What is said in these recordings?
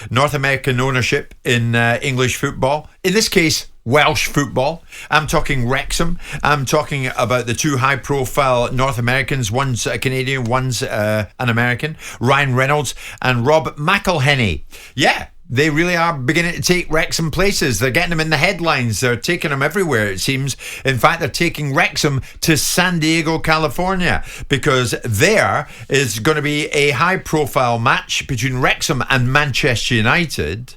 North American ownership in English football. In this case, Welsh football. I'm talking Wrexham. I'm talking about the two high-profile North Americans. One's a Canadian, one's an American. Ryan Reynolds and Rob McElhenney. Yeah. They really are beginning to take Wrexham places. They're getting them in the headlines. They're taking them everywhere, it seems. In fact, they're taking Wrexham to San Diego, California, because there is going to be a high-profile match between Wrexham and Manchester United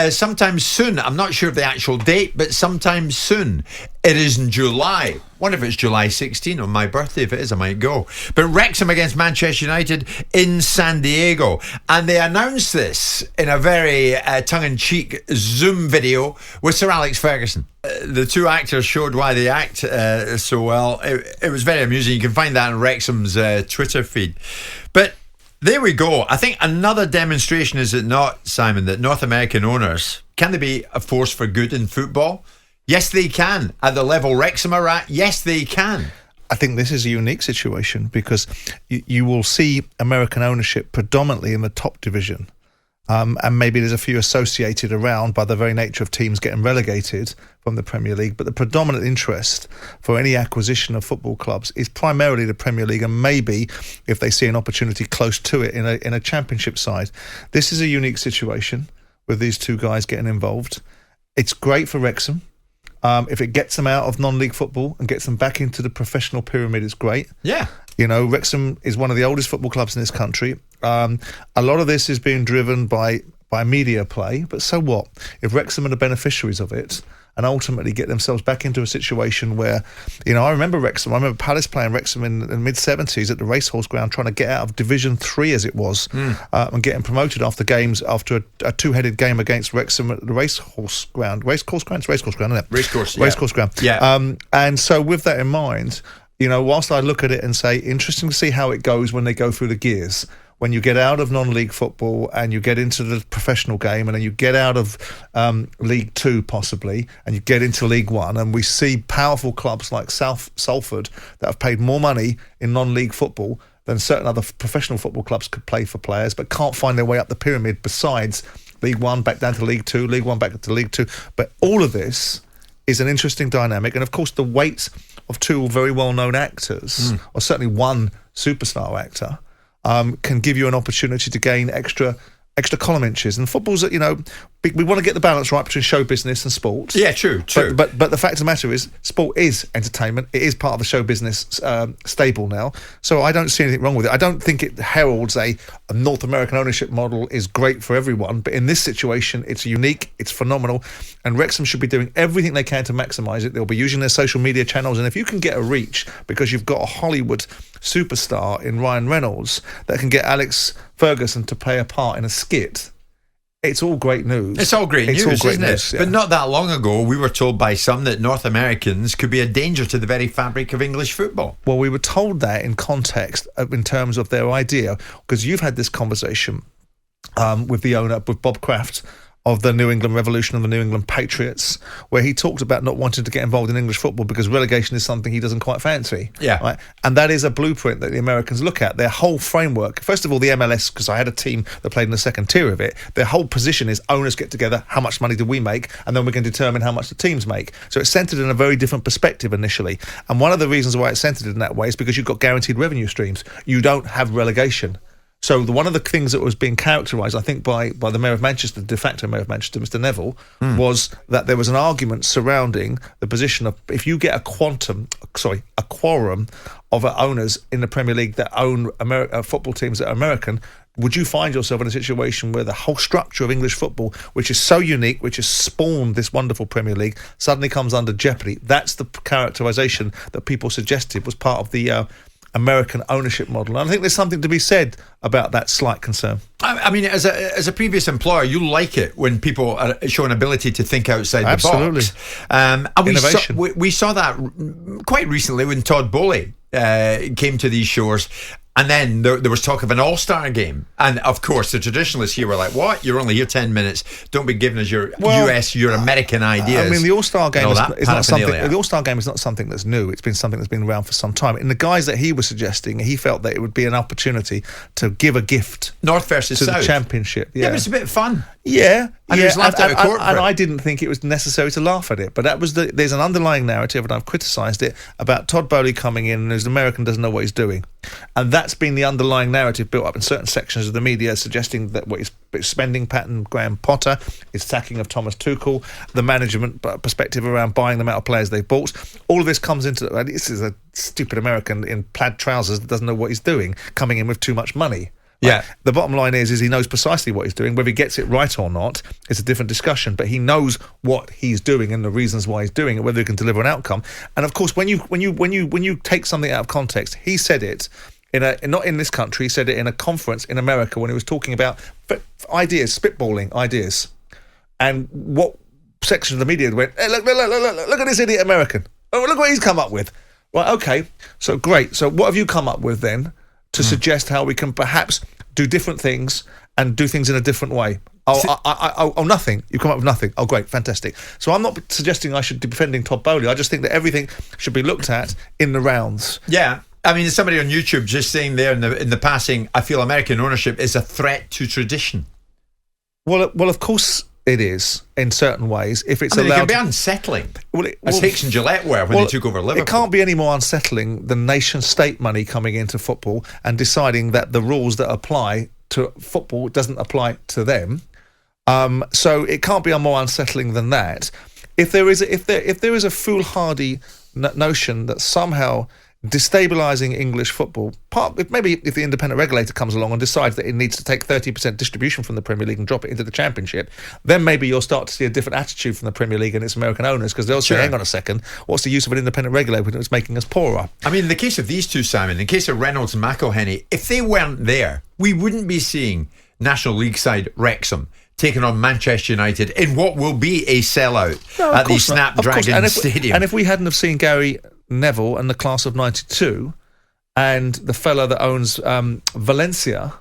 sometime soon. I'm not sure of the actual date, but sometime soon. It is in July. Wonder if it's July 16 on my birthday. If it is, I might go. But Wrexham against Manchester United in San Diego. And they announced this in a very tongue-in-cheek Zoom video with Sir Alex Ferguson. The two actors showed why they act so well. It was very amusing. You can find that on Wrexham's Twitter feed. But there we go. I think another demonstration, is it not, Simon, that North American owners, can they be a force for good in football? Yes, they can. At the level Wrexham are at, yes, they can. I think this is a unique situation because you will see American ownership predominantly in the top division. And maybe there's a few associated around by the very nature of teams getting relegated from the Premier League. But the predominant interest for any acquisition of football clubs is primarily the Premier League, and maybe if they see an opportunity close to it in a championship side. This is a unique situation with these two guys getting involved. It's great for Wrexham. If it gets them out of non-league football and gets them back into the professional pyramid, it's great. Yeah. You know, Wrexham is one of the oldest football clubs in this country. A lot of this is being driven by media play, but so what? If Wrexham are the beneficiaries of it and ultimately get themselves back into a situation where, you know, I remember Wrexham, I remember Palace playing Wrexham in the mid-70s at the Racehorse Ground, trying to get out of Division 3 as it was, and getting promoted after a two-headed game against Wrexham at the Racehorse Ground. Racecourse Ground, isn't it? Racecourse Ground. Yeah. And so with that in mind, you know, whilst I look at it and say, interesting to see how it goes when they go through the gears, when you get out of non-league football and you get into the professional game, and then you get out of League 2 possibly, and you get into League 1, and we see powerful clubs like Salford that have paid more money in non-league football than certain other professional football clubs could play for players, but can't find their way up the pyramid besides League 1 back down to League 2, League 1 back to League 2. But all of this is an interesting dynamic, and of course the weight of two very well-known actors, or certainly one superstar actor, can give you an opportunity to gain extra column inches. And football's, you know, we want to get the balance right between show business and sport. Yeah, true. But the fact of the matter is, sport is entertainment. It is part of the show business stable now. So I don't see anything wrong with it. I don't think it heralds a North American ownership model is great for everyone. But in this situation, it's unique, it's phenomenal, and Wrexham should be doing everything they can to maximise it. They'll be using their social media channels, and if you can get a reach because you've got a Hollywood superstar in Ryan Reynolds that can get Alex Ferguson to play a part in a skit, it's all great news. It's all great news, isn't it? Yeah. But not that long ago, we were told by some that North Americans could be a danger to the very fabric of English football. Well, we were told that in context, in terms of their idea, because you've had this conversation with the owner, with Bob Kraft, of the New England Revolution and the New England Patriots, where he talked about not wanting to get involved in English football because relegation is something he doesn't quite fancy. Yeah. Right? And that is a blueprint that the Americans look at. Their whole framework, first of all, the MLS, because I had a team that played in the second tier of it, their whole position is owners get together, how much money do we make, and then we can determine how much the teams make. So it's centred in a very different perspective initially. And one of the reasons why it's centred in that way is because you've got guaranteed revenue streams. You don't have relegation. So one of the things that was being characterised, I think, by the Mayor of Manchester, de facto Mayor of Manchester, Mr. Neville, was that there was an argument surrounding the position of if you get a quorum of owners in the Premier League that own football teams that are American, would you find yourself in a situation where the whole structure of English football, which is so unique, which has spawned this wonderful Premier League, suddenly comes under jeopardy? That's the characterisation that people suggested was part of the American ownership model. And I think there's something to be said about that slight concern. I mean, as a previous employer, you like it when people are showing ability to think outside the box. And innovation. we saw that quite recently when Todd Bowley came to these shores. And then there was talk of an all-star game. And, of course, the traditionalists here were like, what? You're only here 10 minutes. Don't be giving us your your American ideas. I mean, the all-star game is not something. The all-star game is not something that's new. It's been something that's been around for some time. And the guys that he was suggesting, he felt that it would be an opportunity to give a gift North versus to South. the championship. Yeah, but it's a bit fun. Yeah, and he was laughed out of court for it. I didn't think it was necessary to laugh at it, but there's an underlying narrative, and I've criticised it, about Todd Bowley coming in and as an American doesn't know what he's doing, and that's been the underlying narrative built up in certain sections of the media, suggesting that what his spending pattern, Graham Potter, his sacking of Thomas Tuchel, the management perspective around buying them out of players they've bought, all of this comes into this is a stupid American in plaid trousers that doesn't know what he's doing, coming in with too much money. Yeah. The bottom line is he knows precisely what he's doing. Whether he gets it right or not, it's a different discussion. But he knows what he's doing and the reasons why he's doing it, whether he can deliver an outcome. And of course, when you take something out of context, he said it not in this country. He said it in a conference in America when he was talking about ideas, spitballing ideas, and what section of the media went, hey, look at this idiot American. Oh, look what he's come up with. Right, okay, so great. So what have you come up with then to suggest how we can perhaps do different things and do things in a different way? Oh, nothing. You come up with nothing. Oh, great, fantastic. So I'm not suggesting I should be defending Todd Bowley. I just think that everything should be looked at in the rounds. Yeah. I mean, there's somebody on YouTube just saying there in the passing, I feel American ownership is a threat to tradition. Well, of course it is in certain ways. If it's allowed, it can be unsettling. As Hicks and Gillette were when they took over Liverpool. It can't be any more unsettling than nation-state money coming into football and deciding that the rules that apply to football doesn't apply to them. So it can't be more unsettling than that. If there is a foolhardy notion that somehow destabilising English football, maybe if the independent regulator comes along and decides that it needs to take 30% distribution from the Premier League and drop it into the Championship, then maybe you'll start to see a different attitude from the Premier League and its American owners, because they'll say, hang on a second, what's the use of an independent regulator when it's making us poorer? I mean, in the case of these two, Simon, in the case of Reynolds and McElhenney, if they weren't there, we wouldn't be seeing National League side Wrexham taking on Manchester United in what will be a sellout at the Snapdragon Stadium. And if we hadn't have seen Gary Neville and the class of 92 and the fella that owns Valencia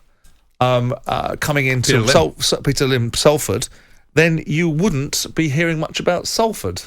coming into Peter Lim Salford, then you wouldn't be hearing much about Salford.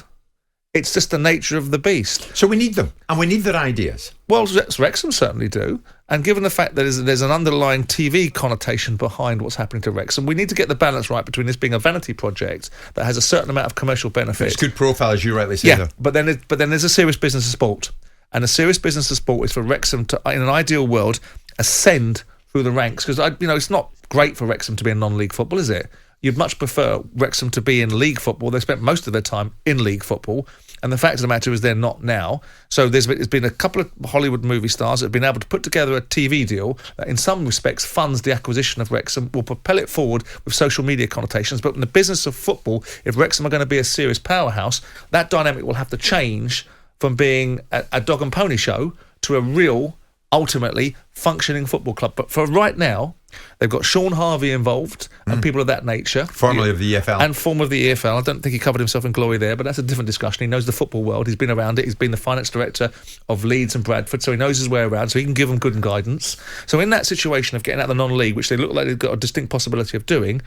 It's just the nature of the beast. So we need them, and we need their ideas. Well, Wrexham certainly do. And given the fact that there's an underlying TV connotation behind what's happening to Wrexham, we need to get the balance right between this being a vanity project that has a certain amount of commercial benefit. It's good profile, as you rightly say. Yeah, but then there's a serious business of sport. And a serious business of sport is for Wrexham to, in an ideal world, ascend through the ranks. Because, it's not great for Wrexham to be in non-league football, is it? You'd much prefer Wrexham to be in league football. They spent most of their time in league football. And the fact of the matter is they're not now. So there's been a couple of Hollywood movie stars that have been able to put together a TV deal that in some respects funds the acquisition of Wrexham, will propel it forward with social media connotations. But in the business of football, if Wrexham are going to be a serious powerhouse, that dynamic will have to change from being a dog and pony show to a real, ultimately, functioning football club. But for right now, they've got Sean Harvey involved and people of that nature. Formerly of the EFL. And former of the EFL. I don't think he covered himself in glory there, but that's a different discussion. He knows the football world. He's been around it. He's been the finance director of Leeds and Bradford, so he knows his way around, so he can give them good guidance. So in that situation of getting out of the non-league, which they look like they've got a distinct possibility of doing,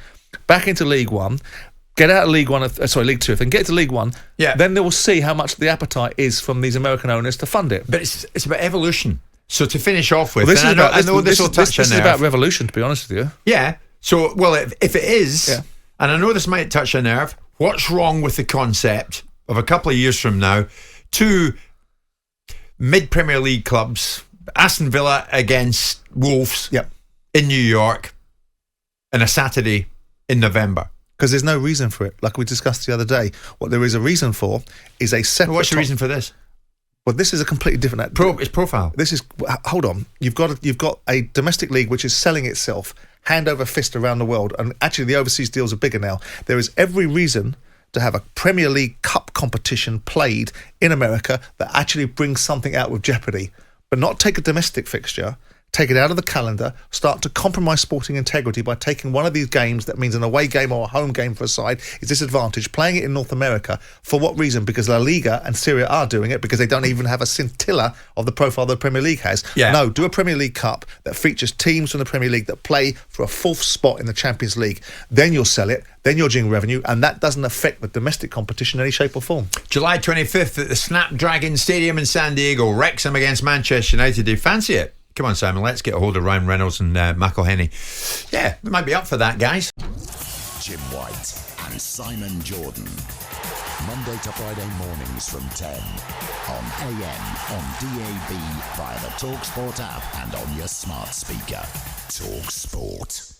back into League One, get out of League 2, if they can get to League 1, then they will see how much the appetite is from these American owners to fund it. But it's about evolution. So to finish off with, this is about revolution, to be honest with you. Yeah. So, well, if it is, and I know this might touch a nerve, what's wrong with the concept of a couple of years from now, two mid-Premier League clubs, Aston Villa against Wolves in New York, on a Saturday in November? Because there's no reason for it, like we discussed the other day. What there is a reason for is a separate... What's the reason for this? Well, this is a completely different... It's profile. This is... Hold on. You've got a domestic league which is selling itself hand over fist around the world, and actually the overseas deals are bigger now. There is every reason to have a Premier League Cup competition played in America that actually brings something out with jeopardy. But not take a domestic fixture, take it out of the calendar, start to compromise sporting integrity by taking one of these games that means an away game or a home game for a side is disadvantaged, playing it in North America. For what reason? Because La Liga and Serie A are doing it because they don't even have a scintilla of the profile the Premier League has. Yeah. No, do a Premier League Cup that features teams from the Premier League that play for a fourth spot in the Champions League. Then you'll sell it, then you'll generate revenue, and that doesn't affect the domestic competition in any shape or form. July 25th at the Snapdragon Stadium in San Diego, Wrexham against Manchester United. Do you fancy it? Come on, Simon, let's get a hold of Ryan Reynolds and McElhenney. Yeah, we might be up for that, guys. Jim White and Simon Jordan. Monday to Friday mornings from 10 on AM, on DAB, via the talkSPORT app and on your smart speaker. talkSPORT.